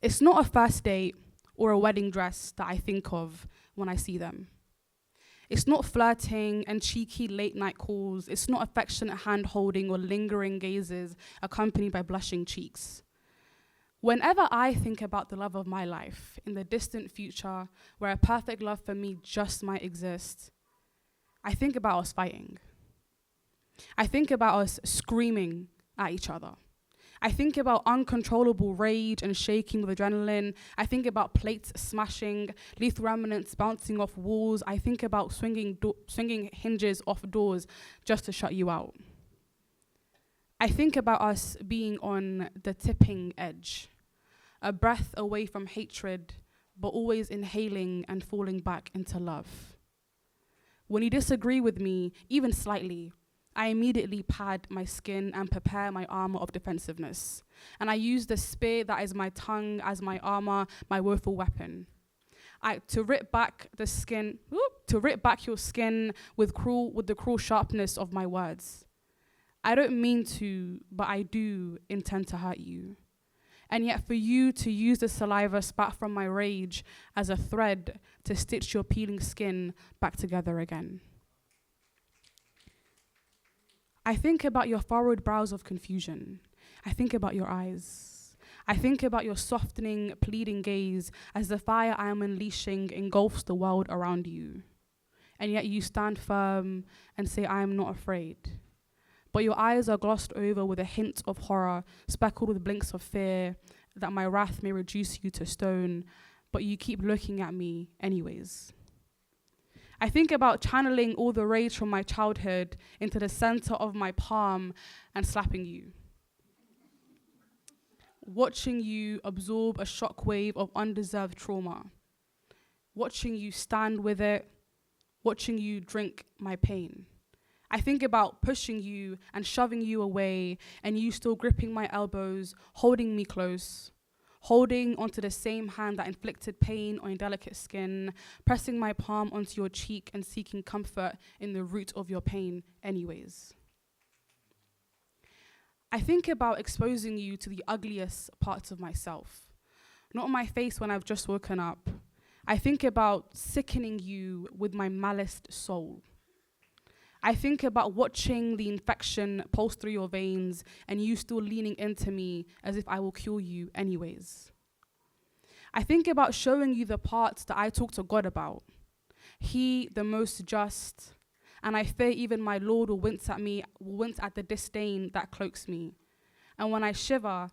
It's not a first date or a wedding dress that I think of when I see them. It's not flirting and cheeky late night calls. It's not affectionate hand holding or lingering gazes accompanied by blushing cheeks. Whenever I think about the love of my life in the distant future where a perfect love for me just might exist, I think about us fighting. I think about us screaming at each other. I think about uncontrollable rage and shaking with adrenaline. I think about plates smashing, lethal remnants bouncing off walls. I think about swinging hinges off doors just to shut you out. I think about us being on the tipping edge, a breath away from hatred, but always inhaling and falling back into love. When you disagree with me, even slightly, I immediately pad my skin and prepare my armor of defensiveness. And I use the spear that is my tongue as my armor, my woeful weapon. To rip back your skin with the cruel sharpness of my words. I don't mean to, but I do intend to hurt you. And yet for you to use the saliva spat from my rage as a thread to stitch your peeling skin back together again. I think about your furrowed brows of confusion. I think about your eyes. I think about your softening, pleading gaze as the fire I am unleashing engulfs the world around you. And yet you stand firm and say, I am not afraid. But your eyes are glossed over with a hint of horror, speckled with blinks of fear, that my wrath may reduce you to stone, but you keep looking at me anyways. I think about channeling all the rage from my childhood into the center of my palm and slapping you. Watching you absorb a shockwave of undeserved trauma. Watching you stand with it. Watching you drink my pain. I think about pushing you and shoving you away and you still gripping my elbows, holding me close. Holding onto the same hand that inflicted pain on your delicate skin, pressing my palm onto your cheek and seeking comfort in the root of your pain anyways. I think about exposing you to the ugliest parts of myself, not my face when I've just woken up. I think about sickening you with my maliced soul. I think about watching the infection pulse through your veins and you still leaning into me as if I will kill you anyways. I think about showing you the parts that I talk to God about. He, the most just, and I fear even my Lord will wince at the disdain that cloaks me. And when I shiver,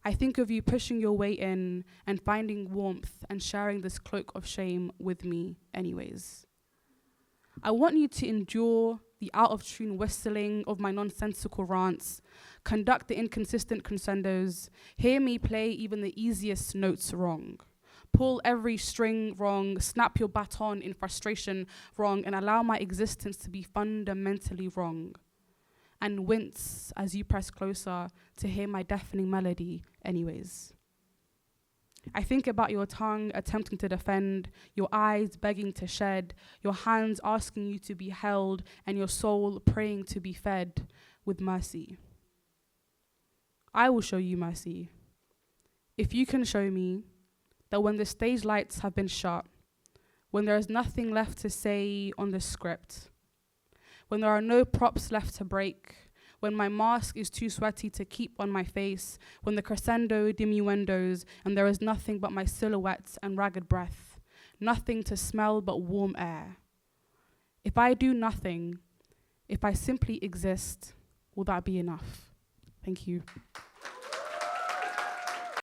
I think of you pushing your way in and finding warmth and sharing this cloak of shame with me anyways. I want you to endure the out-of-tune whistling of my nonsensical rants, conduct the inconsistent crescendos, hear me play even the easiest notes wrong, pull every string wrong, snap your baton in frustration wrong, and allow my existence to be fundamentally wrong, and wince as you press closer to hear my deafening melody anyways. I think about your tongue attempting to defend, your eyes begging to shed, your hands asking you to be held, and your soul praying to be fed with mercy. I will show you mercy. If you can show me that when the stage lights have been shut, when there is nothing left to say on the script, when there are no props left to break, when my mask is too sweaty to keep on my face, when the crescendo diminuendos and there is nothing but my silhouette and ragged breath, nothing to smell but warm air. If I do nothing, if I simply exist, will that be enough? Thank you.